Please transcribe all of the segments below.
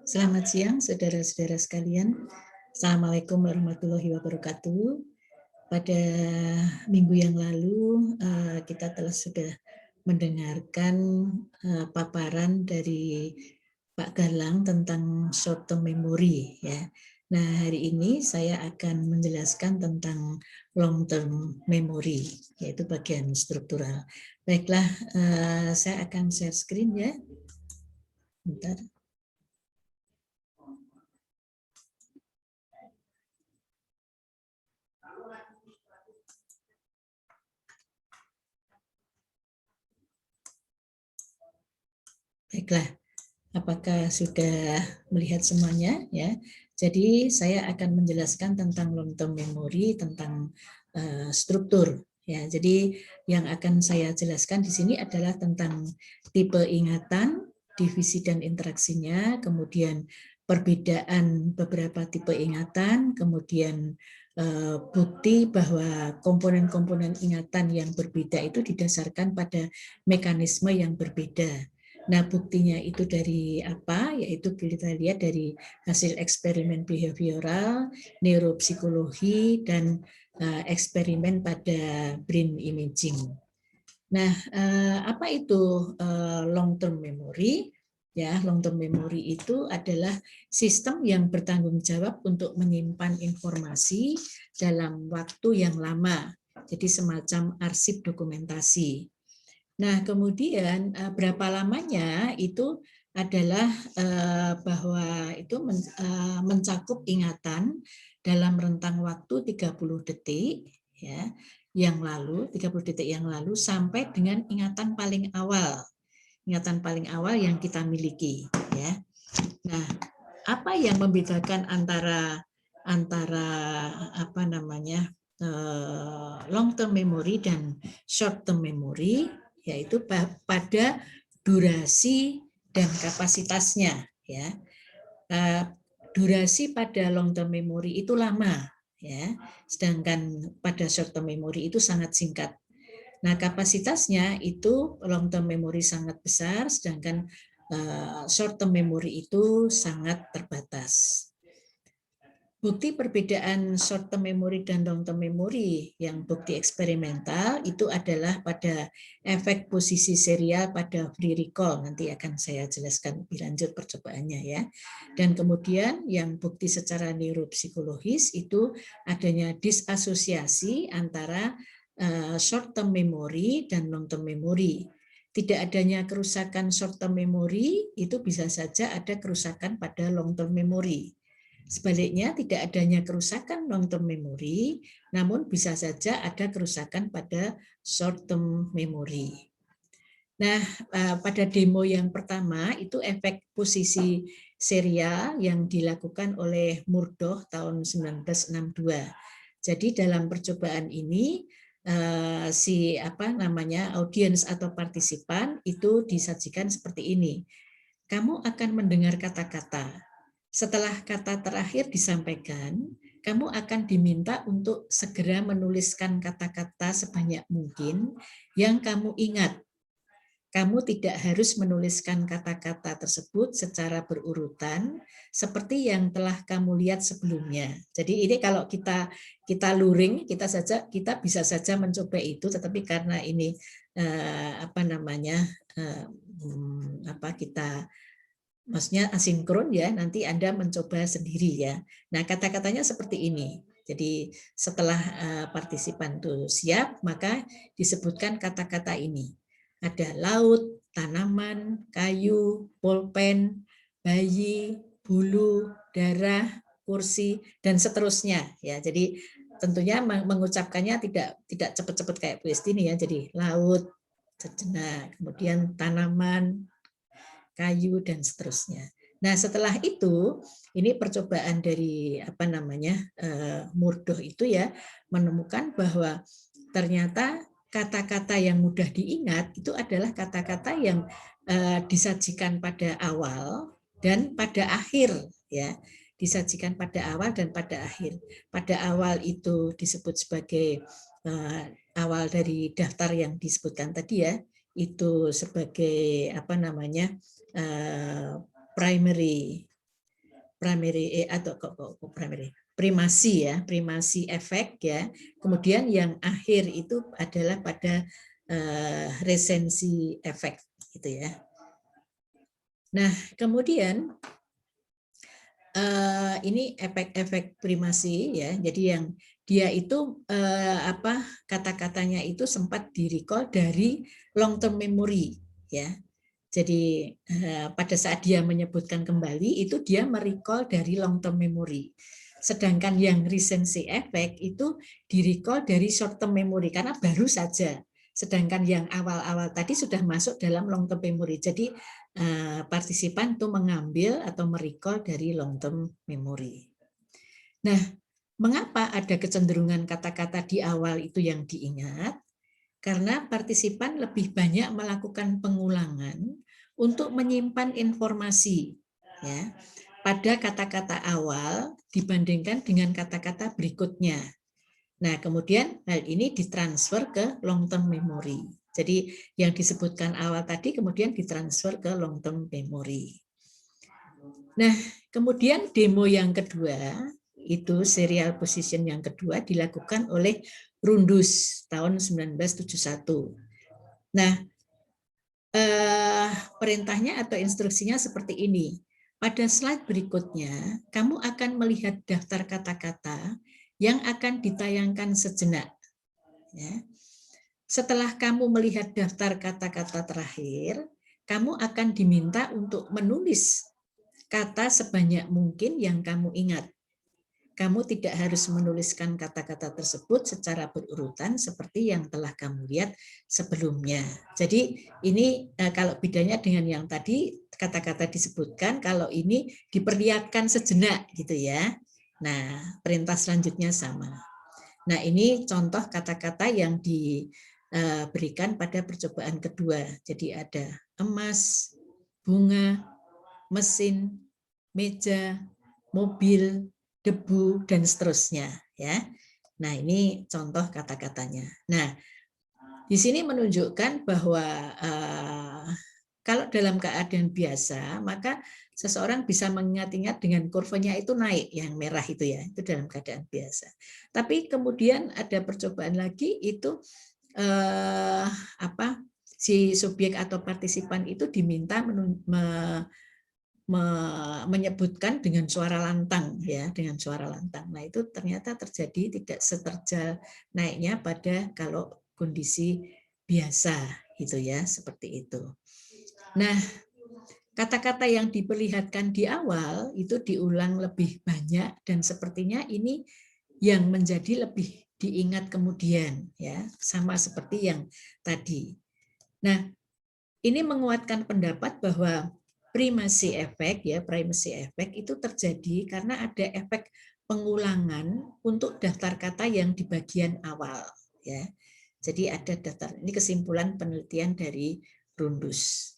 Selamat siang, saudara-saudara sekalian. Assalamualaikum warahmatullahi wabarakatuh. Pada minggu yang lalu kita sudah mendengarkan paparan dari Pak Galang tentang short term memory, ya. Nah, hari ini saya akan menjelaskan tentang long term memory, yaitu bagian struktural. Baiklah, saya akan share screen ya. Bentar. Baiklah, apakah sudah melihat semuanya ya? Jadi saya akan menjelaskan tentang long term memory, tentang struktur ya. Jadi yang akan saya jelaskan di sini adalah tentang tipe ingatan, divisi dan interaksinya, kemudian perbedaan beberapa tipe ingatan, kemudian bukti bahwa komponen-komponen ingatan yang berbeda itu didasarkan pada mekanisme yang berbeda. Nah, buktinya itu dari apa? Yaitu kita lihat dari hasil eksperimen behavioral, neuropsikologi, dan eksperimen pada brain imaging. Nah, apa itu long term memory? Ya, long term memory itu adalah sistem yang bertanggung jawab untuk menyimpan informasi dalam waktu yang lama. Jadi semacam arsip dokumentasi. Nah, kemudian berapa lamanya itu adalah bahwa itu mencakup ingatan dalam rentang waktu 30 detik ya, yang lalu 30 detik yang lalu sampai dengan ingatan paling awal. Ingatan paling awal yang kita miliki ya. Nah, apa yang membedakan antara apa namanya long term memory dan short term memory, yaitu pada durasi dan kapasitasnya ya. Durasi pada long term memory itu lama ya, sedangkan pada short term memory itu sangat singkat. Nah, kapasitasnya itu long term memory sangat besar, sedangkan short term memory itu sangat terbatas. Bukti perbedaan short term memory dan long term memory yang bukti eksperimental itu adalah pada efek posisi serial pada free recall. Nanti akan saya jelaskan lebih lanjut percobaannya ya. Dan kemudian yang bukti secara neuropsikologis itu adanya disasosiasi antara short term memory dan long term memory. Tidak adanya kerusakan short term memory itu bisa saja ada kerusakan pada long term memory. Sebaliknya, tidak adanya kerusakan long term memory, namun bisa saja ada kerusakan pada short term memory. Nah, pada demo yang pertama itu efek posisi serial yang dilakukan oleh Murdoch tahun 1962. Jadi dalam percobaan ini si audiens atau partisipan itu disajikan seperti ini. Kamu akan mendengar kata-kata. Setelah kata terakhir disampaikan, kamu akan diminta untuk segera menuliskan kata-kata sebanyak mungkin yang kamu ingat. Kamu tidak harus menuliskan kata-kata tersebut secara berurutan seperti yang telah kamu lihat sebelumnya. Jadi ini kalau kita luring, kita bisa saja mencoba itu, tetapi karena ini maksudnya asinkron ya, nanti Anda mencoba sendiri ya. Nah, kata-katanya seperti ini. Jadi setelah partisipan itu siap, maka disebutkan kata-kata ini. Ada laut, tanaman, kayu, pulpen, bayi, bulu, darah, kursi, dan seterusnya ya. Jadi tentunya mengucapkannya tidak cepat-cepat kayak Bu Estini ya. Jadi laut, sejenak, kemudian tanaman, kayu, dan seterusnya. Nah, setelah itu, ini percobaan dari Murdoch itu ya, menemukan bahwa ternyata kata-kata yang mudah diingat itu adalah kata-kata yang disajikan pada awal dan pada akhir ya. Disajikan pada awal dan pada akhir. Pada awal itu disebut sebagai awal dari daftar yang disebutkan tadi ya, itu sebagai apa namanya primary atau primasi ya, primasi efek ya. Kemudian yang akhir itu adalah pada resensi efek gitu ya. Nah, kemudian ini efek-efek primasi ya. Jadi yang dia itu kata-katanya itu sempat di-recall dari long term memory ya. Jadi pada saat dia menyebutkan kembali itu dia merecall dari long term memory. Sedangkan yang recency effect itu direcall dari short term memory karena baru saja. Sedangkan yang awal-awal tadi sudah masuk dalam long term memory. Jadi partisipan itu mengambil atau merecall dari long term memory. Nah, mengapa ada kecenderungan kata-kata di awal itu yang diingat? Karena partisipan lebih banyak melakukan pengulangan untuk menyimpan informasi ya pada kata-kata awal dibandingkan dengan kata-kata berikutnya. Nah, kemudian hal ini ditransfer ke long term memory. Jadi yang disebutkan awal tadi kemudian ditransfer ke long term memory. Nah, kemudian demo yang kedua itu serial position yang kedua dilakukan oleh Rundus tahun 1971. Nah, perintahnya atau instruksinya seperti ini. Pada slide berikutnya, kamu akan melihat daftar kata-kata yang akan ditayangkan sejenak. Ya. Setelah kamu melihat daftar kata-kata terakhir, kamu akan diminta untuk menulis kata sebanyak mungkin yang kamu ingat. Kamu tidak harus menuliskan kata-kata tersebut secara berurutan seperti yang telah kamu lihat sebelumnya. Jadi ini kalau bedanya dengan yang tadi kata-kata disebutkan, kalau ini diperlihatkan sejenak gitu ya. Nah, perintah selanjutnya sama. Nah, ini contoh kata-kata yang diberikan pada percobaan kedua. Jadi ada emas, bunga, mesin, meja, mobil, debu, dan seterusnya ya. Nah, ini contoh kata-katanya. Nah, di sini menunjukkan bahwa kalau dalam keadaan biasa, maka seseorang bisa mengingat-ingat dengan kurvanya itu naik, yang merah itu ya, itu dalam keadaan biasa. Tapi kemudian ada percobaan lagi itu si subjek atau partisipan itu diminta menyebutkan dengan suara lantang ya, dengan suara lantang. Nah, itu ternyata terjadi tidak seterjal naiknya pada kalau kondisi biasa gitu ya, seperti itu. Nah, kata-kata yang diperlihatkan di awal itu diulang lebih banyak dan sepertinya ini yang menjadi lebih diingat kemudian ya, sama seperti yang tadi. Nah, ini menguatkan pendapat bahwa primacy effect ya, primacy effect itu terjadi karena ada efek pengulangan untuk daftar kata yang di bagian awal ya. Jadi ada daftar, ini kesimpulan penelitian dari Rundus.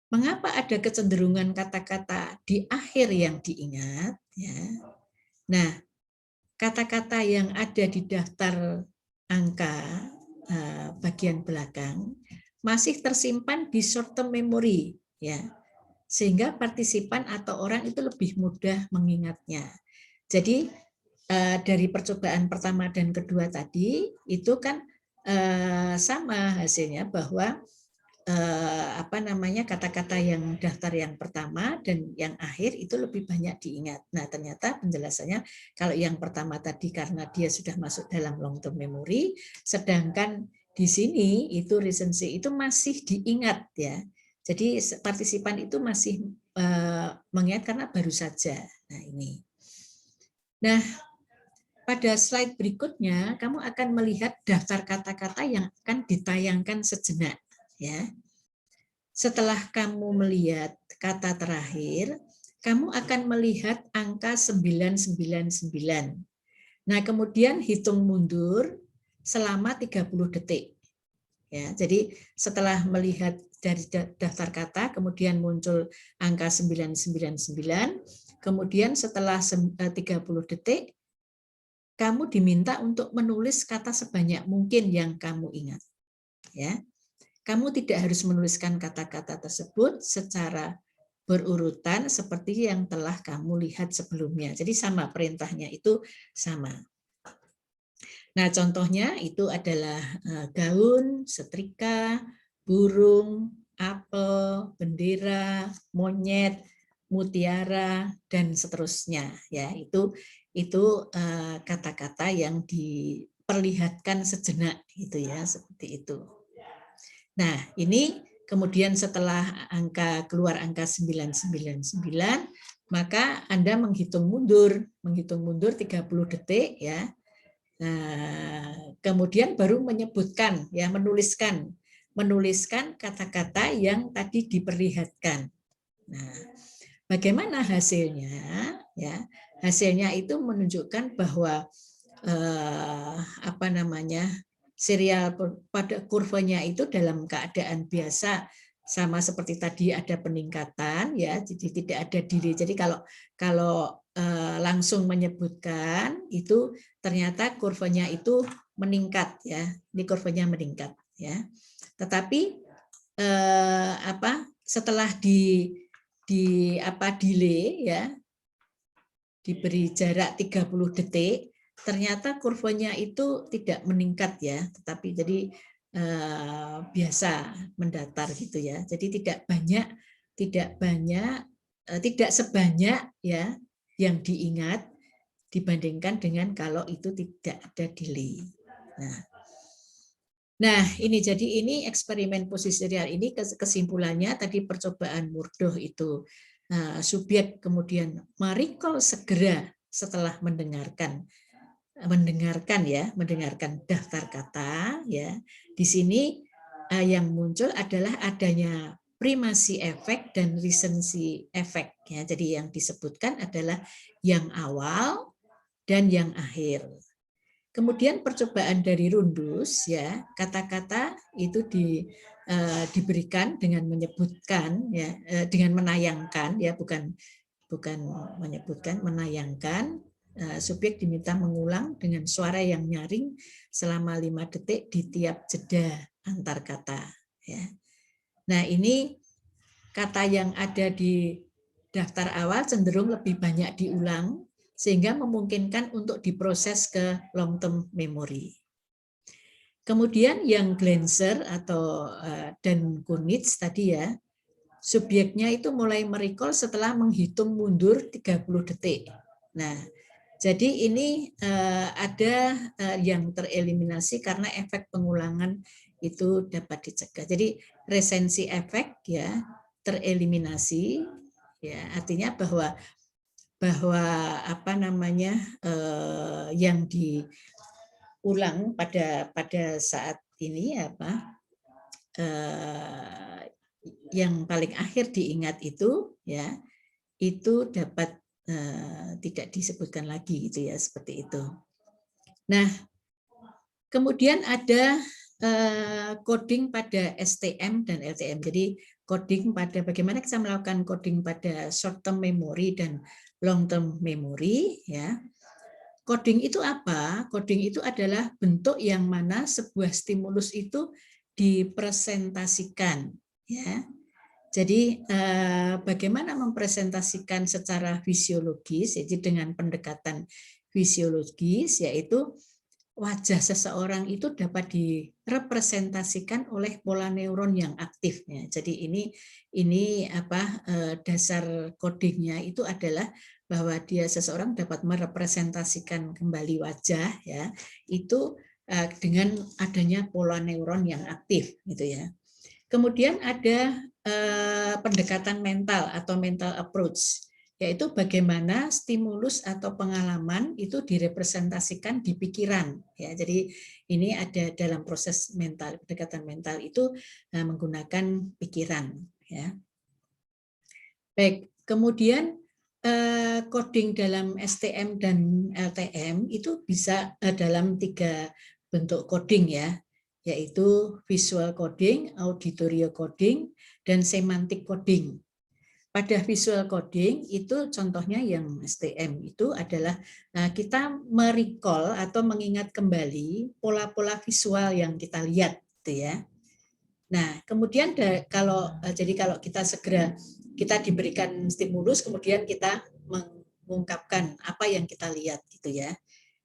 Mengapa ada kecenderungan kata-kata di akhir yang diingat ya? Nah, kata-kata yang ada di daftar angka bagian belakang masih tersimpan di short term memory ya, sehingga partisipan atau orang itu lebih mudah mengingatnya. Jadi dari percobaan pertama dan kedua tadi itu kan sama hasilnya bahwa kata-kata yang daftar yang pertama dan yang akhir itu lebih banyak diingat. Nah, ternyata penjelasannya kalau yang pertama tadi karena dia sudah masuk dalam long term memory, sedangkan di sini itu recency itu masih diingat ya. Jadi partisipan itu masih mengingat karena baru saja. Nah, ini. Nah, pada slide berikutnya kamu akan melihat daftar kata-kata yang akan ditayangkan sejenak ya. Setelah kamu melihat kata terakhir, kamu akan melihat angka 999. Nah, kemudian hitung mundur selama 30 detik. Ya, jadi setelah melihat dari daftar kata, kemudian muncul angka 999, kemudian setelah 30 detik, kamu diminta untuk menulis kata sebanyak mungkin yang kamu ingat. Ya. kamu tidak harus menuliskan kata-kata tersebut secara berurutan seperti yang telah kamu lihat sebelumnya. Jadi sama perintahnya itu sama. Nah, contohnya itu adalah gaun, setrika, burung, apel, bendera, monyet, mutiara, dan seterusnya. Ya, itu kata-kata yang diperlihatkan sejenak, gitu ya, seperti itu. Nah, ini kemudian setelah keluar angka 999, maka Anda menghitung mundur 30 detik ya. Nah, kemudian baru menyebutkan ya, menuliskan kata-kata yang tadi diperlihatkan. Nah, bagaimana hasilnya? Ya, hasilnya itu menunjukkan bahwa serial pada kurvanya itu dalam keadaan biasa sama seperti tadi ada peningkatan ya, jadi tidak ada delay. Jadi kalau langsung menyebutkan itu ternyata kurvanya itu meningkat ya, ini kurvanya meningkat ya. Tetapi setelah delay ya, diberi jarak 30 detik, ternyata kurvanya itu tidak meningkat ya, tetapi jadi biasa mendatar gitu ya. Jadi tidak sebanyak ya yang diingat dibandingkan dengan kalau itu tidak ada delay. Nah, ini eksperimen posisi serial ini kesimpulannya tadi percobaan Murdoch itu subjek kemudian merecall segera setelah mendengarkan daftar kata ya. Di sini yang muncul adalah adanya primasi efek dan recency efek ya. Jadi yang disebutkan adalah yang awal dan yang akhir. Kemudian percobaan dari Rundus ya, kata-kata itu diberikan dengan menyebutkan ya, dengan menayangkan ya, bukan menyebutkan, menayangkan. Subjek diminta mengulang dengan suara yang nyaring selama 5 detik di tiap jeda antar kata ya. Nah, ini kata yang ada di daftar awal cenderung lebih banyak diulang sehingga memungkinkan untuk diproses ke long term memory. Kemudian yang Glanzer dan Kunitz tadi ya, subjeknya itu mulai merecall setelah menghitung mundur 30 detik. Nah, jadi ini ada yang tereliminasi karena efek pengulangan itu dapat dicegah. Jadi resensi efek ya tereliminasi ya, artinya bahwa yang diulang pada saat ini yang paling akhir diingat itu ya, itu dapat tidak disebutkan lagi gitu ya, seperti itu. Nah, kemudian ada coding pada STM dan LTM. Jadi coding pada bagaimana kita melakukan coding pada short term memory dan long term memory ya. Coding itu apa? Coding itu adalah bentuk yang mana sebuah stimulus itu dipresentasikan ya. Jadi bagaimana mempresentasikan secara fisiologis, jadi dengan pendekatan fisiologis, yaitu wajah seseorang itu dapat direpresentasikan oleh pola neuron yang aktif. Jadi ini dasar codingnya itu adalah bahwa seseorang dapat merepresentasikan kembali wajah ya, itu dengan adanya pola neuron yang aktif gitu ya. Kemudian ada pendekatan mental atau mental approach, yaitu bagaimana stimulus atau pengalaman itu direpresentasikan di pikiran ya. Jadi ini ada dalam proses mental, pendekatan mental itu menggunakan pikiran ya. Baik, kemudian coding dalam STM dan LTM itu bisa dalam 3 bentuk coding ya, yaitu visual coding, auditory coding, dan semantic coding. Pada visual coding itu contohnya yang STM itu adalah kita merecall atau mengingat kembali pola-pola visual yang kita lihat gitu ya. Nah, kemudian kalau kita segera kita diberikan stimulus, kemudian kita mengungkapkan apa yang kita lihat gitu ya.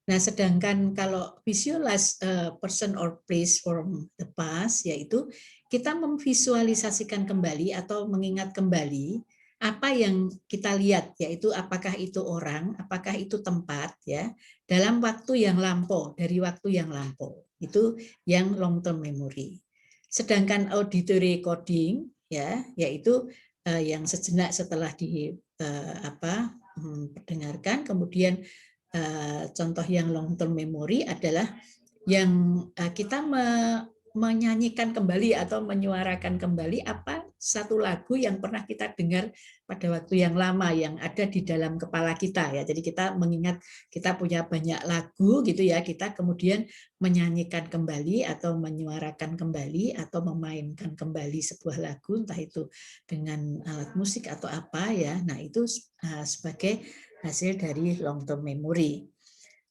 Nah, sedangkan kalau visualize person or place from the past, yaitu kita memvisualisasikan kembali atau mengingat kembali apa yang kita lihat, yaitu apakah itu orang, apakah itu tempat, ya, dalam waktu yang lampau, dari waktu yang lampau. Itu yang long term memory. Sedangkan auditory coding, ya, yaitu yang sejenak setelah didengarkan, kemudian contoh yang long term memory adalah yang kita menyanyikan kembali atau menyuarakan kembali apa satu lagu yang pernah kita dengar pada waktu yang lama yang ada di dalam kepala kita ya. Jadi kita mengingat kita punya banyak lagu gitu ya, kita kemudian menyanyikan kembali atau menyuarakan kembali atau memainkan kembali sebuah lagu entah itu dengan alat musik atau apa ya. Nah, itu sebagai hasil dari long term memory.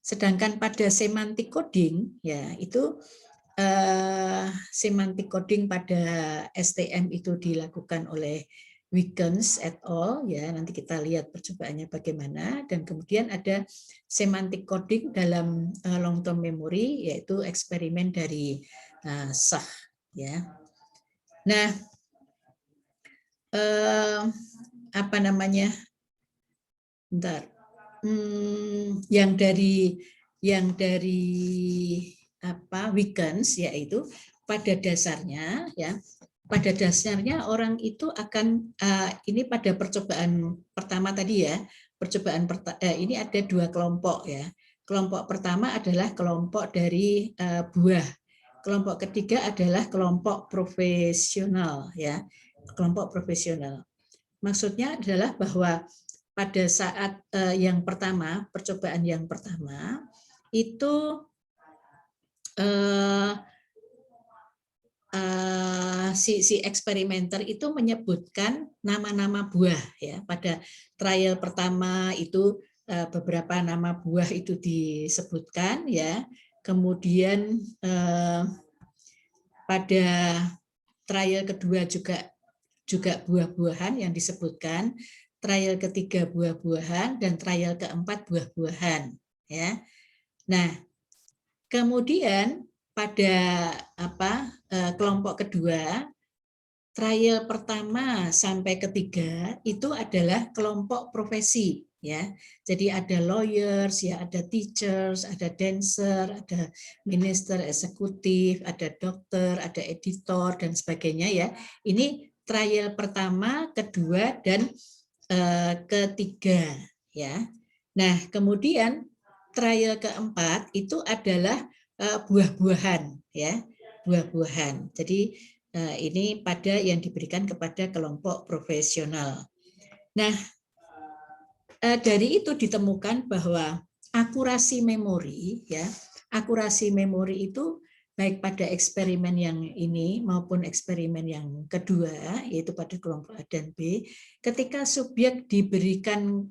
Sedangkan pada semantic coding ya itu semantic coding pada STM itu dilakukan oleh Wiggins et al. Ya, nanti kita lihat percobaannya bagaimana. Dan kemudian ada semantic coding dalam long term memory, yaitu eksperimen dari Shah. Ya, nah apa namanya? Bentar. Yang dari Wiggins yaitu pada dasarnya orang itu akan ini pada percobaan pertama tadi ya, ini ada 2 kelompok ya. Kelompok pertama adalah kelompok dari buah. Kelompok ketiga adalah kelompok profesional ya. Kelompok profesional. Maksudnya adalah bahwa pada saat yang pertama, percobaan yang pertama, itu si eksperimenter itu menyebutkan nama-nama buah ya. Pada trial pertama itu beberapa nama buah itu disebutkan ya. Kemudian pada trial kedua juga buah-buahan yang disebutkan, trial ketiga buah-buahan, dan trial keempat buah-buahan. Ya. Nah, kemudian pada kelompok kedua, trial pertama sampai ketiga itu adalah kelompok profesi. Ya, jadi ada lawyers, ya, ada teachers, ada dancer, ada minister eksekutif, ada dokter, ada editor dan sebagainya ya. Ini trial pertama, kedua, dan ketiga ya. Nah, kemudian trial keempat itu adalah buah-buahan ya, buah-buahan. Jadi ini pada yang diberikan kepada kelompok profesional. Nah, dari itu ditemukan bahwa akurasi memori ya, akurasi memori itu baik pada eksperimen yang ini maupun eksperimen yang kedua, yaitu pada kelompok A dan B, ketika subjek diberikan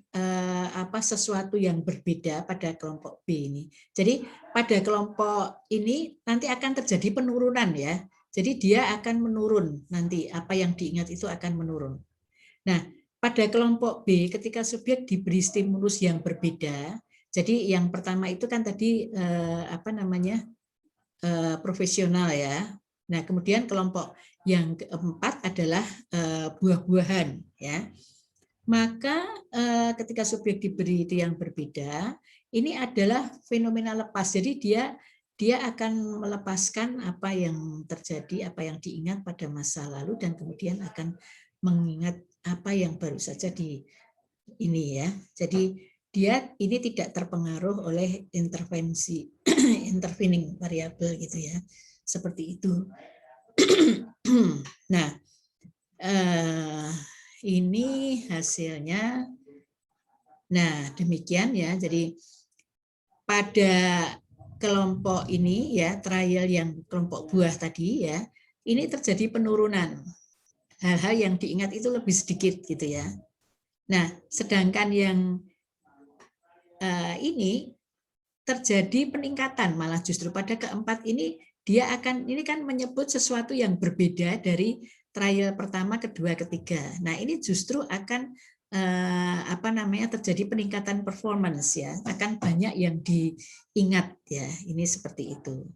sesuatu yang berbeda pada kelompok B ini. Jadi pada kelompok ini nanti akan terjadi penurunan ya. Jadi dia akan menurun nanti, apa yang diingat itu akan menurun. Nah, pada kelompok B ketika subjek diberi stimulus yang berbeda, jadi yang pertama itu kan tadi profesional ya. Nah, kemudian kelompok yang keempat adalah buah-buahan ya. Maka ketika subjek diberi itu yang berbeda, ini adalah fenomena lepas. Jadi dia akan melepaskan apa yang terjadi, apa yang diingat pada masa lalu, dan kemudian akan mengingat apa yang baru saja di ini ya. Jadi dia ini tidak terpengaruh oleh intervensi intervening variabel gitu ya, seperti itu. Nah, ini hasilnya. Nah, demikian ya. Jadi pada kelompok ini ya, trial yang kelompok buah tadi ya, ini terjadi penurunan. Hal-hal yang diingat itu lebih sedikit gitu ya. Nah, sedangkan yang ini terjadi peningkatan, malah justru pada keempat ini dia akan, ini kan menyebut sesuatu yang berbeda dari trial pertama, kedua, ketiga. Nah, ini justru akan apa namanya, terjadi peningkatan performance ya, akan banyak yang diingat ya, ini seperti itu.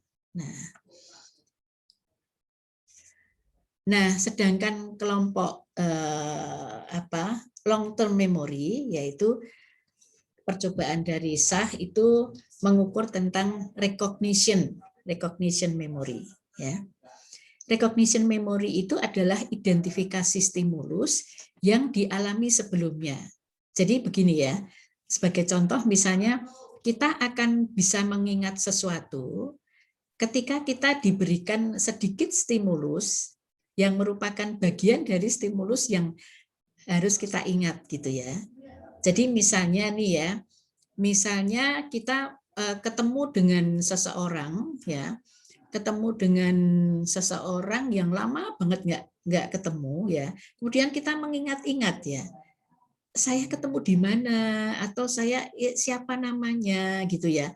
Nah, sedangkan kelompok long term memory, yaitu percobaan dari Shah itu mengukur tentang recognition memory ya. Recognition memory itu adalah identifikasi stimulus yang dialami sebelumnya. Jadi begini ya, sebagai contoh misalnya kita akan bisa mengingat sesuatu ketika kita diberikan sedikit stimulus yang merupakan bagian dari stimulus yang harus kita ingat gitu ya. Jadi misalnya nih ya, misalnya kita ketemu dengan seseorang ya, ketemu dengan seseorang yang lama banget nggak ketemu ya, kemudian kita mengingat-ingat ya, saya ketemu di mana atau saya siapa namanya gitu ya,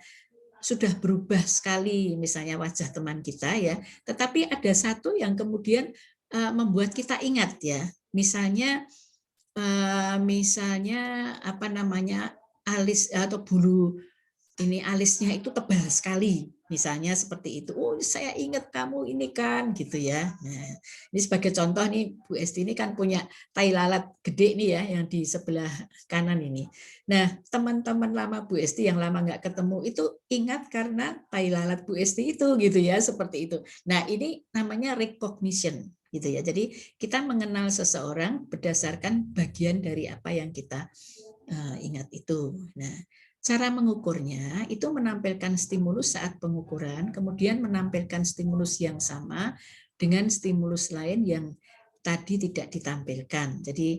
sudah berubah sekali misalnya wajah teman kita ya, tetapi ada satu yang kemudian membuat kita ingat ya, misalnya apa namanya, alis atau bulu ini alisnya itu tebal sekali, misalnya seperti itu. Oh, saya ingat kamu ini kan, gitu ya. Nah, ini sebagai contoh nih, Bu Esti ini kan punya tai lalat gede nih ya, yang di sebelah kanan ini. Nah, teman-teman lama Bu Esti yang lama nggak ketemu itu ingat karena tai lalat Bu Esti itu, gitu ya, seperti itu. Nah, ini namanya recognition, gitu ya. Jadi kita mengenal seseorang berdasarkan bagian dari apa yang kita ingat itu. Nah, cara mengukurnya itu menampilkan stimulus saat pengukuran, kemudian menampilkan stimulus yang sama dengan stimulus lain yang tadi tidak ditampilkan. Jadi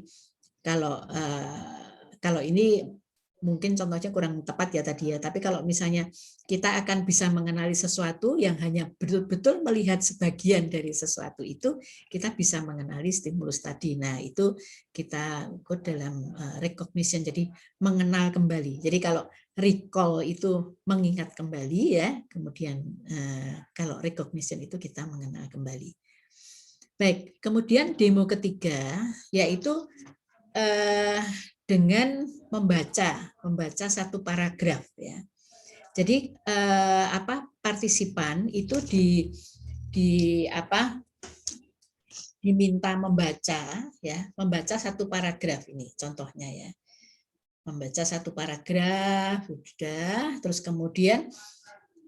kalau ini mungkin contohnya kurang tepat ya tadi ya, tapi kalau misalnya kita akan bisa mengenali sesuatu yang hanya betul-betul melihat sebagian dari sesuatu itu, kita bisa mengenali stimulus tadi. Nah, itu kita ukur dalam recognition, jadi mengenal kembali. Jadi kalau recall itu mengingat kembali ya, kemudian kalau recognition itu kita mengenal kembali. Baik, kemudian demo ketiga yaitu dengan membaca satu paragraf ya. Jadi partisipan itu diminta membaca satu paragraf ini contohnya ya. Membaca satu paragraf sudah, terus kemudian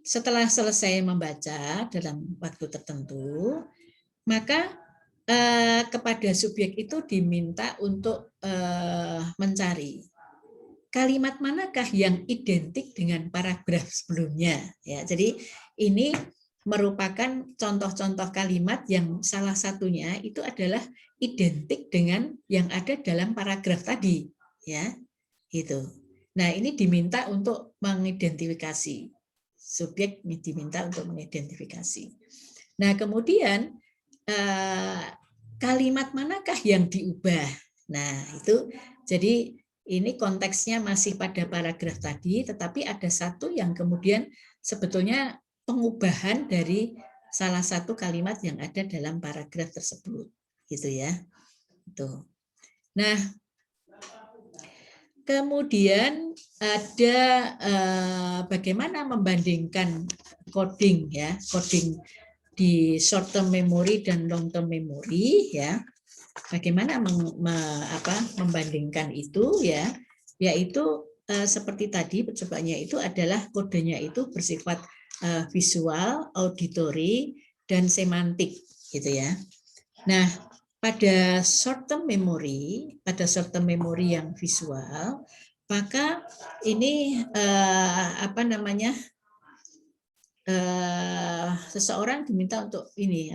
setelah selesai membaca dalam waktu tertentu, maka kepada subjek itu diminta untuk mencari kalimat manakah yang identik dengan paragraf sebelumnya. Ya, jadi ini merupakan contoh-contoh kalimat yang salah satunya itu adalah identik dengan yang ada dalam paragraf tadi. Ya, gitu. Nah, ini diminta untuk mengidentifikasi. Subjek diminta untuk mengidentifikasi. Nah, kemudian kalimat manakah yang diubah? Nah, itu jadi ini konteksnya masih pada paragraf tadi, tetapi ada satu yang kemudian sebetulnya pengubahan dari salah satu kalimat yang ada dalam paragraf tersebut, gitu ya. Itu. Nah, kemudian ada bagaimana membandingkan coding ya, coding di short term memory dan long term memory ya. Bagaimana membandingkan itu ya, yaitu seperti tadi percobaannya itu adalah kodenya itu bersifat visual, auditory, dan semantik gitu ya. Nah, pada short term memory yang visual, maka ini seseorang diminta untuk ini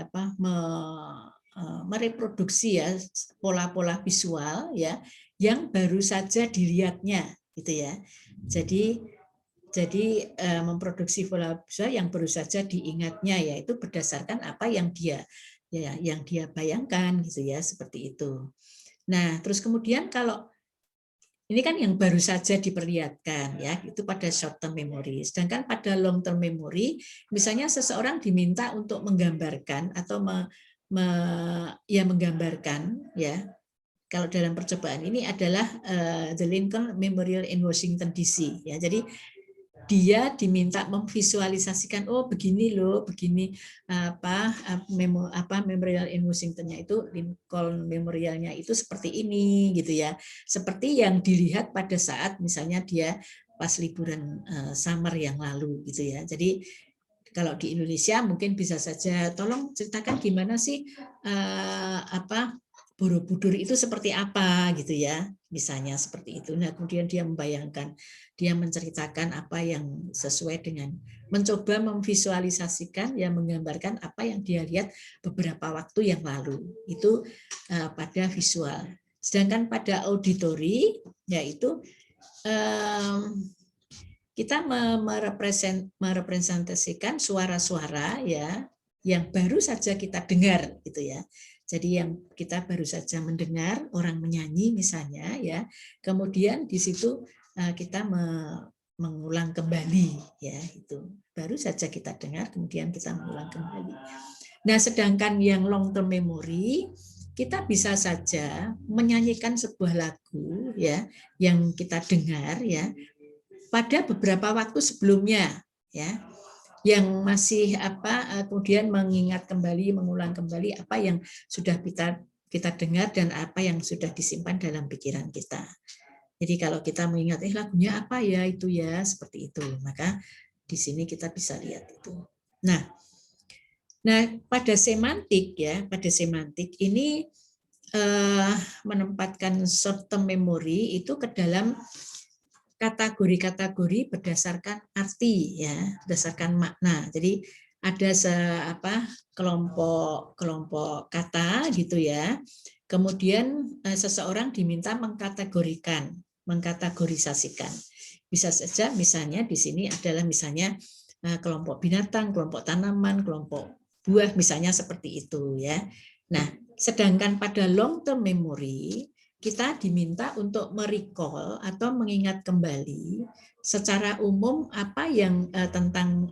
mereproduksi ya pola-pola visual ya yang baru saja dilihatnya gitu ya. Jadi memproduksi pola visual yang baru saja diingatnya, yaitu berdasarkan apa yang dia bayangkan gitu ya, seperti itu. Nah, terus kemudian kalau Ini kan yang baru saja diperlihatkan ya, itu pada short term memory. Sedangkan pada long term memory, misalnya seseorang diminta untuk menggambarkan atau menggambarkan ya. Kalau dalam percobaan ini adalah the Lincoln Memorial in Washington DC ya. Jadi dia diminta memvisualisasikan, oh begini loh, begini Memorial in Washington-nya itu, Lincoln Memorialnya itu seperti ini gitu ya, seperti yang dilihat pada saat misalnya dia pas liburan summer yang lalu gitu ya. Jadi kalau di Indonesia mungkin bisa saja tolong ceritakan gimana sih Borobudur itu seperti apa gitu ya, misalnya seperti itu. Nah kemudian dia membayangkan, dia menceritakan apa yang sesuai dengan, mencoba memvisualisasikan, ya menggambarkan apa yang dia lihat beberapa waktu yang lalu itu pada visual. Sedangkan pada auditori yaitu kita merepresentasikan suara-suara ya yang baru saja kita dengar gitu ya. Jadi yang kita baru saja mendengar orang menyanyi misalnya ya, kemudian di situ kita mengulang kembali ya, itu baru saja kita dengar kemudian kita mengulang kembali. Nah, sedangkan yang long term memory kita bisa saja menyanyikan sebuah lagu ya yang kita dengar ya pada beberapa waktu sebelumnya ya, yang masih kemudian mengingat kembali, mengulang kembali apa yang sudah kita dengar dan apa yang sudah disimpan dalam pikiran kita. Jadi kalau kita mengingat lagunya apa ya itu ya, seperti itu, maka di sini kita bisa lihat itu. Nah pada semantik ya, pada semantik ini menempatkan short term memory itu ke dalam kategori-kategori berdasarkan arti ya, berdasarkan makna. Jadi ada kelompok kata gitu ya. Kemudian seseorang diminta mengkategorisasikan. Bisa saja misalnya di sini adalah misalnya kelompok binatang, kelompok tanaman, kelompok buah misalnya seperti itu ya. Nah, sedangkan pada long term memory kita diminta untuk merecall atau mengingat kembali secara umum apa yang tentang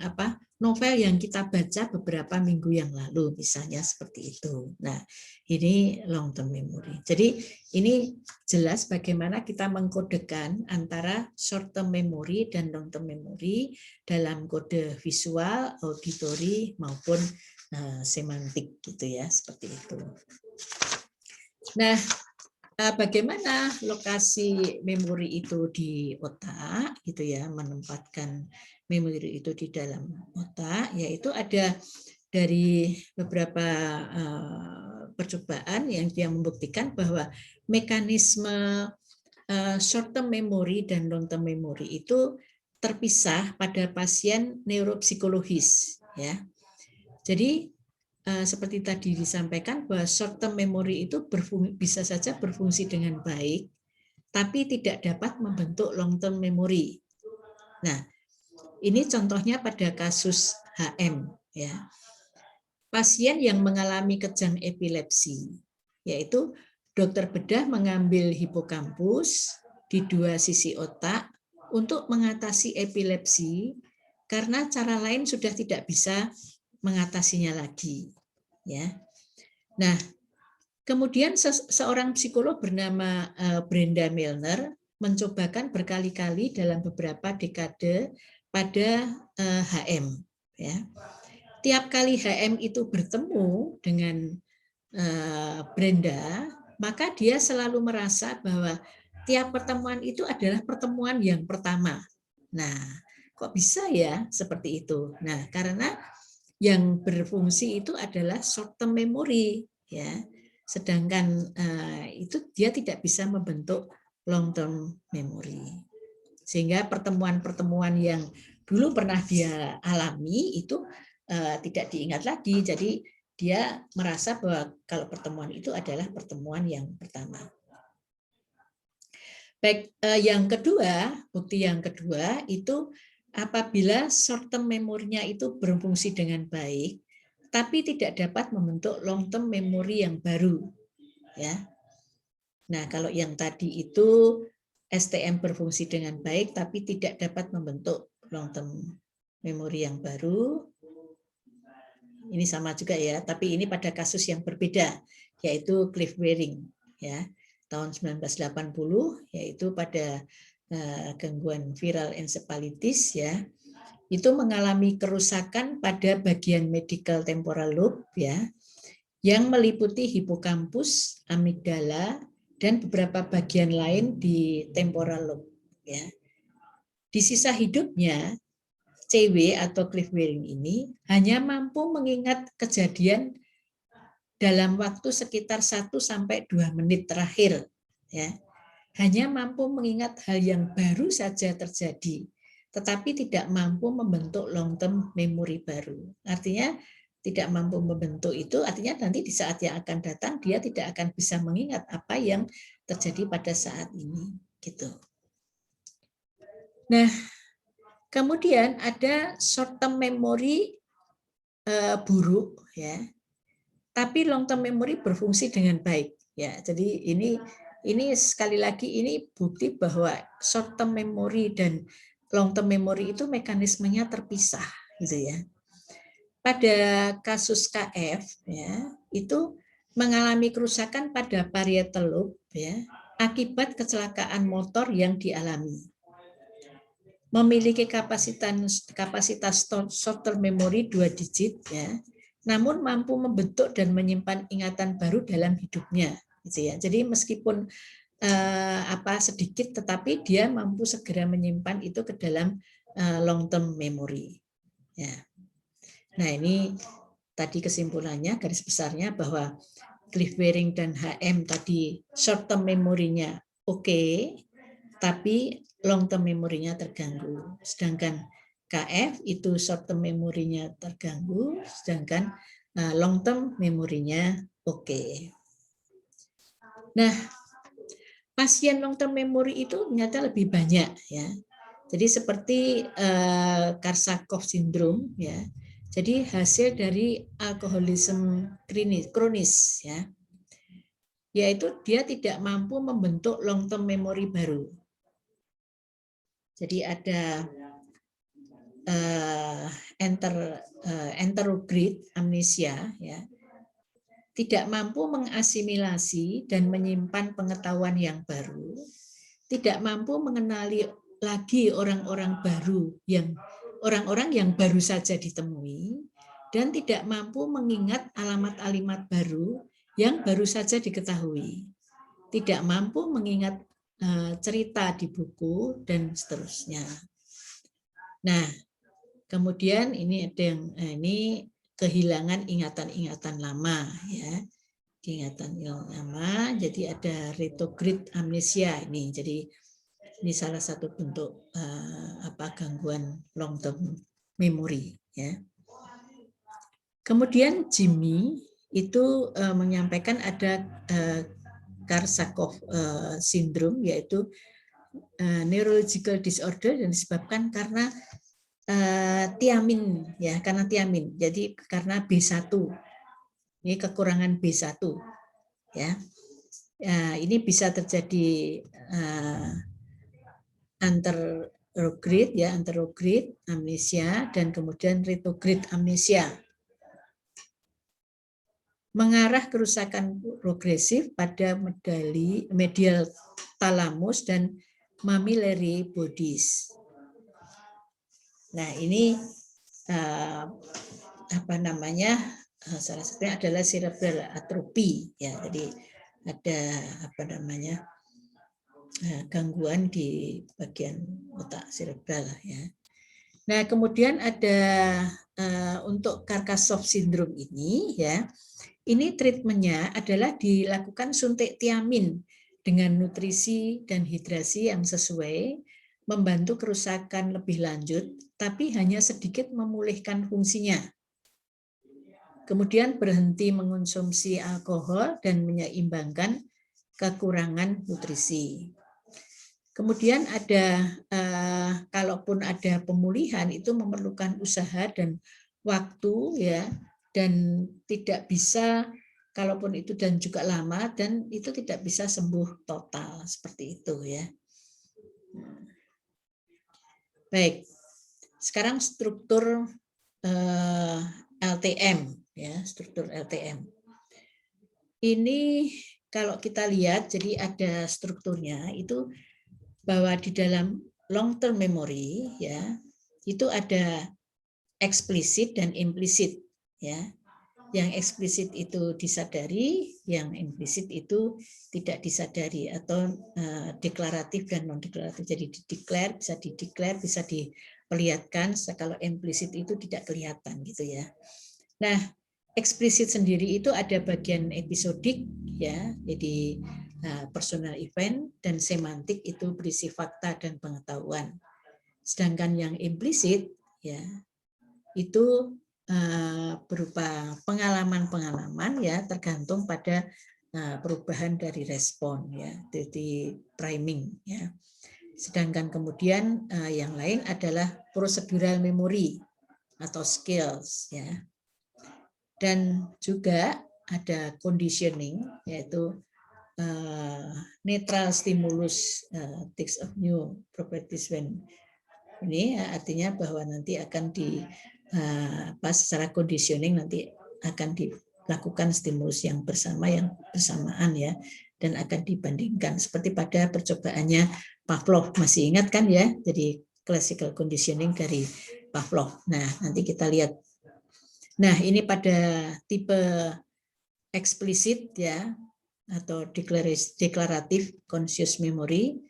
novel yang kita baca beberapa minggu yang lalu, misalnya seperti itu. Nah, ini long term memory. Jadi ini jelas bagaimana kita mengkodekan antara short term memory dan long term memory dalam kode visual, auditory maupun semantik gitu ya, seperti itu. Nah, bagaimana lokasi memori itu di otak gitu ya, menempatkan memori itu di dalam otak, yaitu ada dari beberapa percobaan yang dia membuktikan bahwa mekanisme short term memory dan long term memory itu terpisah pada pasien neuropsikologis ya. Jadi seperti tadi disampaikan bahwa short term memory itu bisa saja berfungsi dengan baik, tapi tidak dapat membentuk long term memory. Nah, ini contohnya pada kasus HM ya. Pasien yang mengalami kejang epilepsi, yaitu dokter bedah mengambil hipokampus di dua sisi otak untuk mengatasi epilepsi karena cara lain sudah tidak bisa mengatasinya lagi. Ya. Nah, kemudian seorang psikolog bernama Brenda Milner mencobakan berkali-kali dalam beberapa dekade pada HM. Ya. Tiap kali HM itu bertemu dengan Brenda, maka dia selalu merasa bahwa tiap pertemuan itu adalah pertemuan yang pertama. Nah, kok bisa ya seperti itu? Nah, karena yang berfungsi itu adalah short term memory ya, sedangkan itu dia tidak bisa membentuk long term memory, sehingga pertemuan-pertemuan yang dulu pernah dia alami itu tidak diingat lagi. Jadi dia merasa bahwa kalau pertemuan itu adalah pertemuan yang pertama. Baik, yang kedua, bukti yang kedua itu apabila short term memorinya itu berfungsi dengan baik, tapi tidak dapat membentuk long term memory yang baru. Ya. Nah, kalau yang tadi itu STM berfungsi dengan baik tapi tidak dapat membentuk long term memory yang baru. Ini sama juga ya, tapi ini pada kasus yang berbeda, yaitu Cliff Waring ya, tahun 1980, yaitu pada gangguan viral encephalitis ya. Itu mengalami kerusakan pada bagian medial temporal lobe ya, yang meliputi hipokampus, amigdala, dan beberapa bagian lain di temporal lobe ya. Di sisa hidupnya, CW atau Cliff Waring ini hanya mampu mengingat kejadian dalam waktu sekitar 1 sampai 2 menit terakhir ya. Hanya mampu mengingat hal yang baru saja terjadi, tetapi tidak mampu membentuk long term memory baru. Artinya tidak mampu membentuk itu artinya nanti di saat yang akan datang dia tidak akan bisa mengingat apa yang terjadi pada saat ini gitu. Nah, kemudian ada short term memory buruk ya. Tapi long term memory berfungsi dengan baik ya. Jadi ini sekali lagi ini bukti bahwa short term memory dan long term memory itu mekanismenya terpisah gitu ya. Pada kasus KF ya, itu mengalami kerusakan pada parietal lobe ya, akibat kecelakaan motor yang dialami. Memiliki kapasitas short term memory 2 digit ya, namun mampu membentuk dan menyimpan ingatan baru dalam hidupnya gitu ya. Jadi meskipun sedikit tetapi dia mampu segera menyimpan itu ke dalam long term memory ya. Nah, ini tadi kesimpulannya garis besarnya bahwa Cliff Waring dan HM tadi short term memorinya oke, tapi long term memorinya terganggu. Sedangkan KF itu short term memorinya terganggu, sedangkan long term memorinya oke. Nah, pasien long term memory itu ternyata lebih banyak ya. Jadi seperti Korsakoff syndrome ya. Jadi hasil dari alkoholisme kronis ya. Yaitu dia tidak mampu membentuk long term memory baru. Jadi ada enterograde amnesia ya. Tidak mampu mengasimilasi dan menyimpan pengetahuan yang baru, tidak mampu mengenali lagi orang-orang baru orang-orang yang baru saja ditemui, dan tidak mampu mengingat alamat-alamat baru yang baru saja diketahui, tidak mampu mengingat cerita di buku dan seterusnya. Nah, kemudian ini ada yang ini kehilangan ingatan-ingatan lama ya. Ingatan yang lama, jadi ada retrograde amnesia ini. Jadi ini salah satu bentuk gangguan long term memory ya. Kemudian Jimmy itu menyampaikan ada Korsakoff syndrome, yaitu neurological disorder yang disebabkan karena tiamin ya, karena tiamin. Jadi karena B1. Ini kekurangan B1 ya. Ini bisa terjadi anterograde amnesia dan kemudian retrograde amnesia. Mengarah kerusakan progresif pada medial thalamus dan mammillary bodies. Nah, ini salah satunya adalah cerebral atrophy ya. Jadi ada gangguan di bagian otak cerebral ya. Nah, kemudian ada untuk Korsakoff syndrome ini ya. Ini treatmentnya adalah dilakukan suntik tiamin dengan nutrisi dan hidrasi yang sesuai, membantu kerusakan lebih lanjut, tapi hanya sedikit memulihkan fungsinya. Kemudian berhenti mengonsumsi alkohol dan menyeimbangkan kekurangan nutrisi. Kemudian ada, kalaupun ada pemulihan itu memerlukan usaha dan waktu ya, dan tidak bisa, kalaupun itu dan juga lama, dan itu tidak bisa sembuh total seperti itu ya. Baik, sekarang struktur LTM, ya, struktur LTM. Ini kalau kita lihat, jadi ada strukturnya itu bahwa di dalam long term memory, ya, itu ada eksplisit dan implisit, ya. Yang eksplisit itu disadari, yang implisit itu tidak disadari atau deklaratif dan non deklaratif. Jadi dideklar, bisa diperlihatkan. Kalau implisit itu tidak kelihatan gitu ya. Nah, eksplisit sendiri itu ada bagian episodik ya. Jadi personal event dan semantik itu berisi fakta dan pengetahuan. Sedangkan yang implisit ya itu berupa pengalaman-pengalaman ya tergantung pada perubahan dari respon ya, jadi priming ya. Sedangkan kemudian yang lain adalah procedural memory atau skills ya. Dan juga ada conditioning yaitu neutral stimulus takes of new properties when ini artinya bahwa nanti akan pas secara conditioning nanti akan dilakukan stimulus yang bersamaan ya dan akan dibandingkan seperti pada percobaannya Pavlov, masih ingat kan ya, jadi classical conditioning dari Pavlov. Nah nanti kita lihat. Nah ini pada tipe eksplisit ya atau deklaratif conscious memory.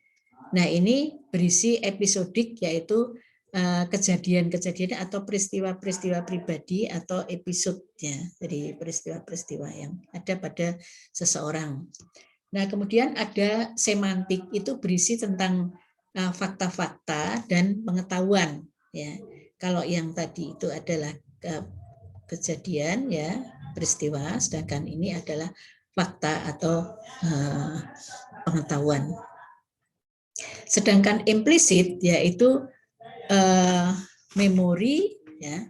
Nah ini berisi episodik yaitu kejadian-kejadian atau peristiwa-peristiwa pribadi atau episodenya, jadi peristiwa-peristiwa yang ada pada seseorang. Nah kemudian ada semantik, itu berisi tentang fakta-fakta dan pengetahuan ya. Kalau yang tadi itu adalah kejadian ya, peristiwa, sedangkan ini adalah fakta atau pengetahuan. Sedangkan implisit yaitu memori ya,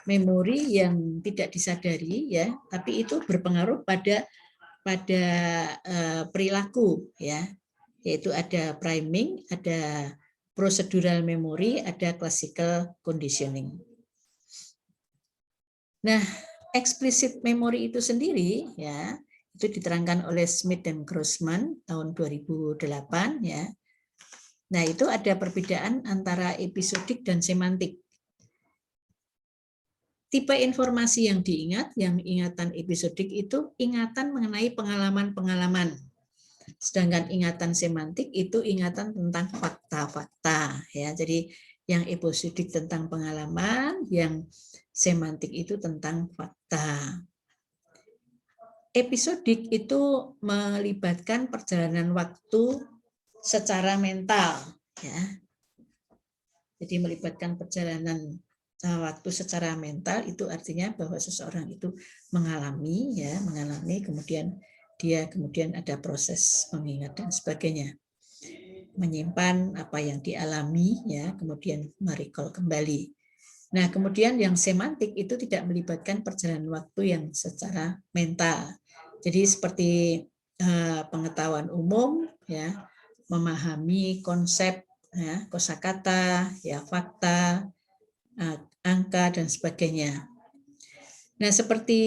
memori yang tidak disadari ya, tapi itu berpengaruh pada perilaku ya, yaitu ada priming, ada procedural memory, ada classical conditioning. Nah, explicit memory itu sendiri ya, itu diterangkan oleh Smith dan Grossman tahun 2008 ya. Nah, itu ada perbedaan antara episodik dan semantik. Tipe informasi yang diingat, yang ingatan episodik itu ingatan mengenai pengalaman-pengalaman. Sedangkan ingatan semantik itu ingatan tentang fakta-fakta ya. Jadi yang episodik tentang pengalaman, yang semantik itu tentang fakta. Episodik itu melibatkan perjalanan waktu secara mental ya. Jadi melibatkan perjalanan waktu secara mental itu artinya bahwa seseorang itu mengalami kemudian dia ada proses mengingat dan sebagainya, menyimpan apa yang dialami ya, kemudian merecall kembali. Nah kemudian yang semantik itu tidak melibatkan perjalanan waktu yang secara mental, jadi seperti pengetahuan umum ya, memahami konsep ya, kosakata ya, fakta, angka dan sebagainya. Nah, seperti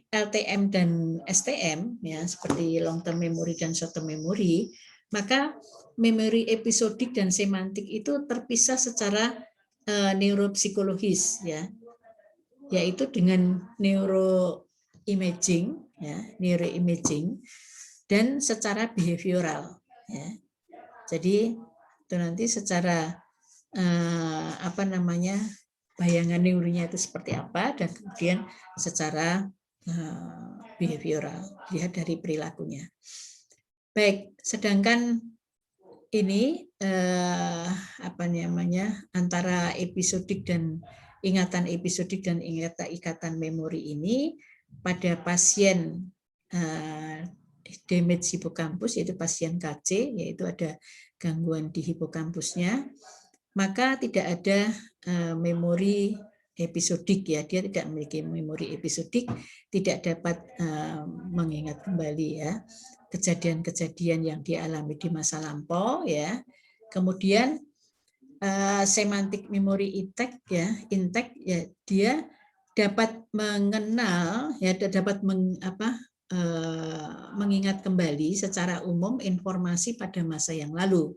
LTM dan STM ya, seperti long term memory dan short term memory, maka memori episodik dan semantik itu terpisah secara neuropsikologis ya. Yaitu dengan neuroimaging ya, neuroimaging dan secara behavioral ya. Jadi itu nanti secara bayangan neurinya itu seperti apa, dan kemudian secara behavioral, lihat dari perilakunya. Baik, sedangkan ini antara episodik dan ingatan episodik dan ikatan memori ini pada pasien damage hipokampus, yaitu pasien KC, yaitu ada gangguan di hipokampusnya, maka tidak ada memori episodik ya, dia tidak memiliki memori episodik, tidak dapat mengingat kembali ya kejadian-kejadian yang dialami di masa lampau ya. Kemudian semantik memory intake ya, dia dapat mengenal ya, dapat mengingat kembali secara umum informasi pada masa yang lalu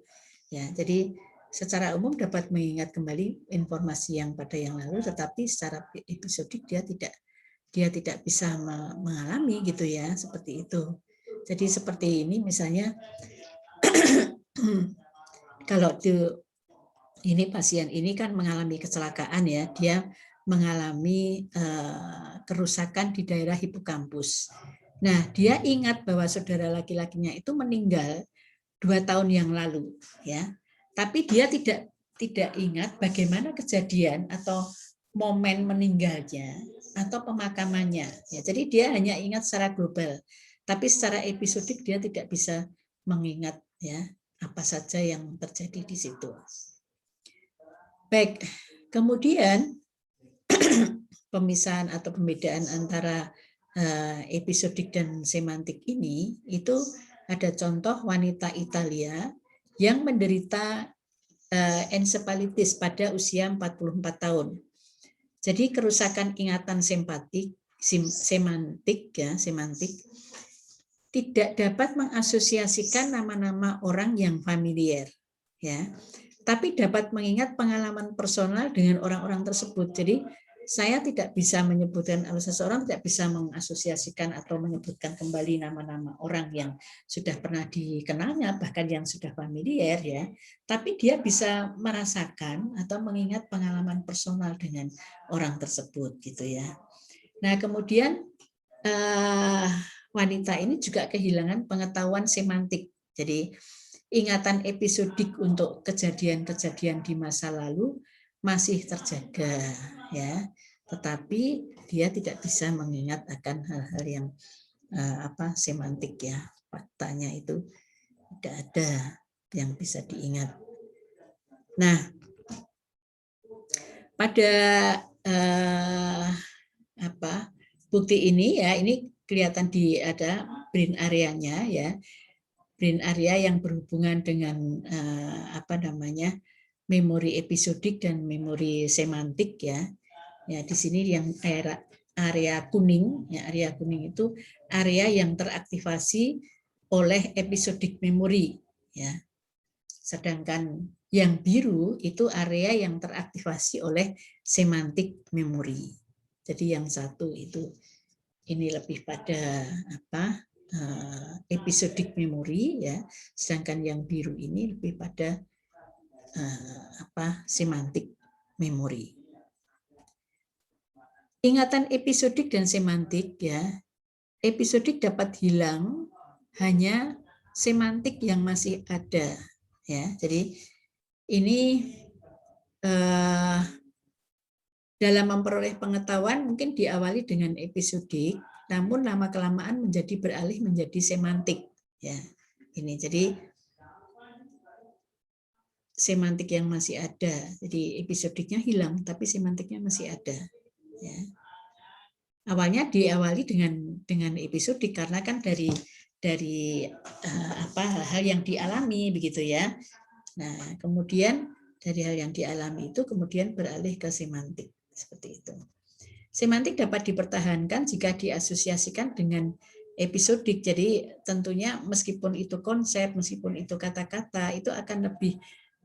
ya. Jadi secara umum dapat mengingat kembali informasi yang pada yang lalu, tetapi secara episodik dia tidak bisa mengalami gitu ya, seperti itu. Jadi seperti ini misalnya kalau ini pasien ini kan mengalami kecelakaan ya, dia mengalami kerusakan di daerah hipokampus. Nah, dia ingat bahwa saudara laki-lakinya itu meninggal 2 tahun yang lalu, ya. Tapi dia tidak ingat bagaimana kejadian atau momen meninggalnya atau pemakamannya. Ya, jadi dia hanya ingat secara global, tapi secara episodik dia tidak bisa mengingat ya apa saja yang terjadi di situ. Baik, kemudian pemisahan atau pembedaan antara episodik dan semantik ini, itu ada contoh wanita Italia yang menderita encephalitis pada usia 44 tahun. Jadi kerusakan ingatan semantik tidak dapat mengasosiasikan nama-nama orang yang familiar, ya. Tapi dapat mengingat pengalaman personal dengan orang-orang tersebut. Jadi saya tidak bisa menyebutkan, seseorang tidak bisa mengasosiasikan atau menyebutkan kembali nama-nama orang yang sudah pernah dikenalnya, bahkan yang sudah familiar ya. Tapi dia bisa merasakan atau mengingat pengalaman personal dengan orang tersebut gitu ya. Nah kemudian wanita ini juga kehilangan pengetahuan semantik. Jadi ingatan episodik untuk kejadian-kejadian di masa lalu masih terjaga ya, tetapi dia tidak bisa mengingat akan hal-hal yang semantik ya, faktanya itu tidak ada yang bisa diingat. Nah, pada bukti ini ya, ini kelihatan ada brain areanya ya, brain area yang berhubungan dengan memori episodik dan memori semantik ya. Ya di sini yang area kuning ya, area kuning itu area yang teraktivasi oleh episodik memori ya. Sedangkan yang biru itu area yang teraktivasi oleh semantik memori. Jadi yang satu itu ini lebih pada episodik memori ya, sedangkan yang biru ini lebih pada semantik memori. Ingatan episodik dan semantik ya, episodik dapat hilang, hanya semantik yang masih ada ya. Jadi ini dalam memperoleh pengetahuan mungkin diawali dengan episodik, namun lama-kelamaan menjadi beralih menjadi semantik ya. Ini jadi semantik yang masih ada. Jadi episodiknya hilang tapi semantiknya masih ada ya. Awalnya diawali dengan episodik karena kan dari hal yang dialami begitu ya. Nah, kemudian dari hal yang dialami itu kemudian beralih ke semantik seperti itu. Semantik dapat dipertahankan jika diasosiasikan dengan episodik. Jadi tentunya meskipun itu konsep, meskipun itu kata-kata, itu akan lebih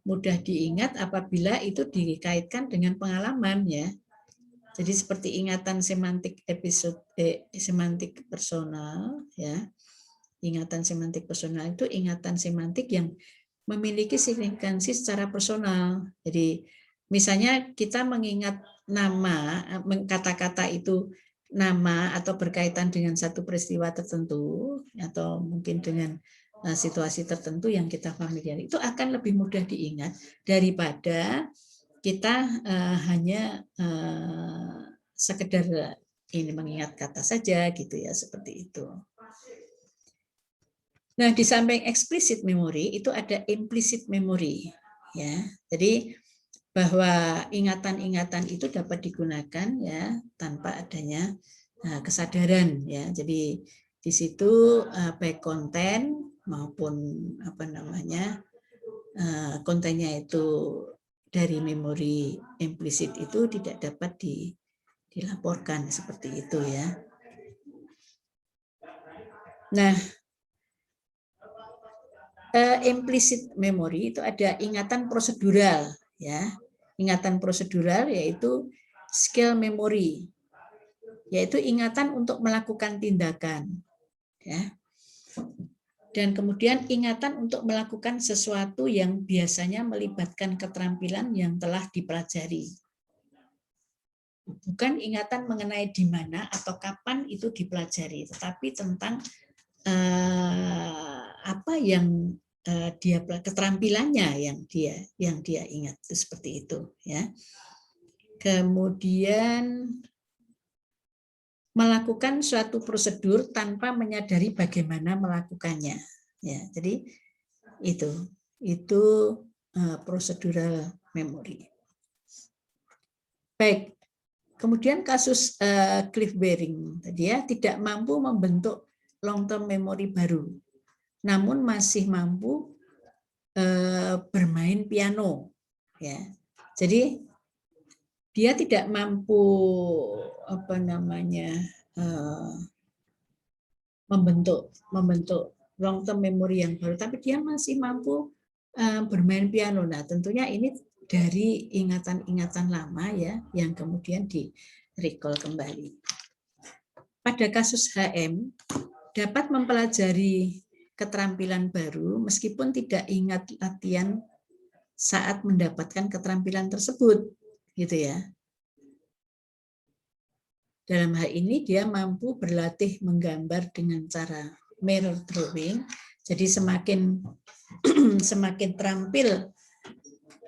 mudah diingat apabila itu dikaitkan dengan pengalaman ya. Jadi seperti ingatan semantik semantik personal ya. Ingatan semantik personal itu ingatan semantik yang memiliki signifikansi secara personal. Jadi misalnya kita mengingat nama, kata-kata itu nama atau berkaitan dengan satu peristiwa tertentu atau mungkin dengan situasi tertentu yang kita familiar, itu akan lebih mudah diingat daripada kita hanya sekedar ini mengingat kata saja gitu ya, seperti itu. Nah, di samping eksplisit memori itu ada implisit memori ya. Jadi bahwa ingatan-ingatan itu dapat digunakan ya tanpa adanya kesadaran ya. Jadi di situ baik konten maupun kontennya itu dari memori implisit itu tidak dapat dilaporkan seperti itu ya. Nah, implicit memory itu ada ingatan prosedural ya. Ingatan prosedural yaitu skill memory, yaitu ingatan untuk melakukan tindakan ya. Dan kemudian ingatan untuk melakukan sesuatu yang biasanya melibatkan keterampilan yang telah dipelajari. Bukan ingatan mengenai di mana atau kapan itu dipelajari, tetapi tentang apa yang dia keterampilannya yang dia ingat, itu seperti itu ya. Kemudian melakukan suatu prosedur tanpa menyadari bagaimana melakukannya ya. Jadi itu prosedural memory. Baik. Kemudian kasus Cliff Baring tadi ya, tidak mampu membentuk long term memory baru, namun masih mampu bermain piano ya. Jadi dia tidak mampu membentuk long term memory yang baru, tapi dia masih mampu bermain piano. Nah, tentunya ini dari ingatan-ingatan lama ya yang kemudian di-recall kembali. Pada kasus HM dapat mempelajari keterampilan baru meskipun tidak ingat latihan saat mendapatkan keterampilan tersebut, gitu ya. Dalam hal ini dia mampu berlatih menggambar dengan cara mirror drawing. Jadi semakin terampil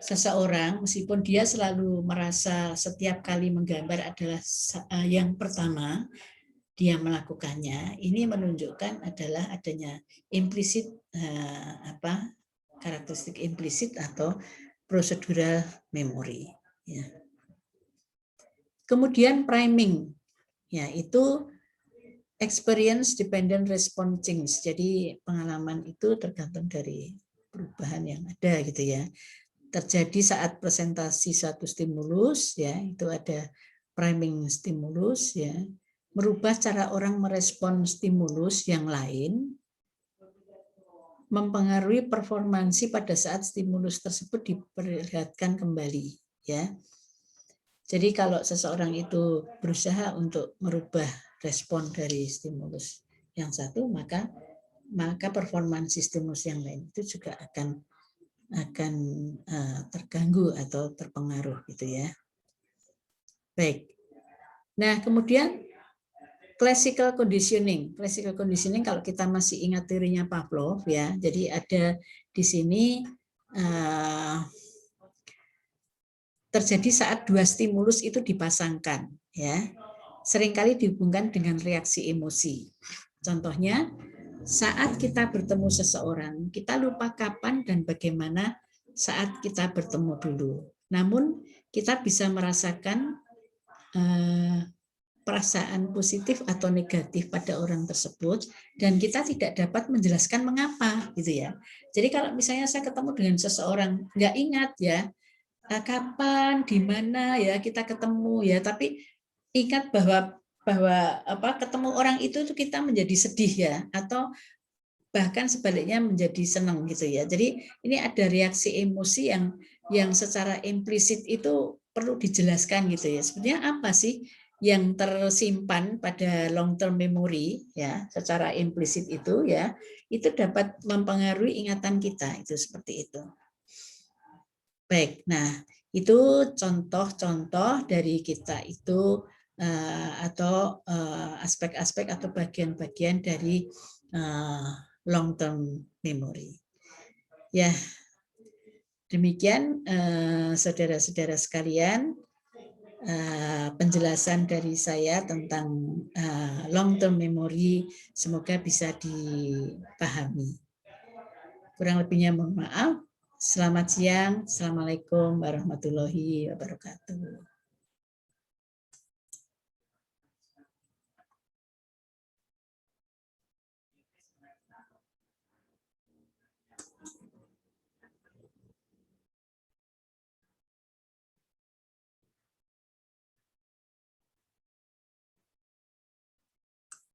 seseorang, meskipun dia selalu merasa setiap kali menggambar adalah yang pertama dia melakukannya, ini menunjukkan adalah adanya implisit karakteristik implisit atau procedural memory. Ya. Kemudian priming, yaitu experience dependent response change. Jadi pengalaman itu tergantung dari perubahan yang ada gitu ya. Terjadi saat presentasi suatu stimulus ya, itu ada priming stimulus ya. Merubah cara orang merespon stimulus yang lain, mempengaruhi performansi pada saat stimulus tersebut diperlihatkan kembali ya. Jadi kalau seseorang itu berusaha untuk merubah respon dari stimulus yang satu, maka performansi stimulus yang lain itu juga akan terganggu atau terpengaruh gitu ya. Baik. Nah, kemudian classical conditioning. Classical conditioning kalau kita masih ingat teorinya Pavlov ya. Jadi ada di sini terjadi saat dua stimulus itu dipasangkan ya. Seringkali dihubungkan dengan reaksi emosi. Contohnya saat kita bertemu seseorang, kita lupa kapan dan bagaimana saat kita bertemu dulu. Namun kita bisa merasakan perasaan positif atau negatif pada orang tersebut dan kita tidak dapat menjelaskan mengapa gitu ya. Jadi kalau misalnya saya ketemu dengan seseorang nggak ingat ya kapan di mana ya kita ketemu ya, tapi ingat bahwa ketemu orang itu kita menjadi sedih ya, atau bahkan sebaliknya menjadi senang gitu ya. Jadi ini ada reaksi emosi yang secara implisit itu perlu dijelaskan gitu ya. Sebenarnya apa sih yang tersimpan pada long term memory ya secara implisit itu ya, itu dapat mempengaruhi ingatan kita, itu seperti itu. Baik, nah itu contoh-contoh dari kita itu atau aspek-aspek atau bagian-bagian dari long term memory. Ya, demikian saudara-saudara sekalian, penjelasan dari saya tentang long term memory semoga bisa dipahami. Kurang lebihnya mohon maaf. Selamat siang. Assalamualaikum warahmatullahi wabarakatuh.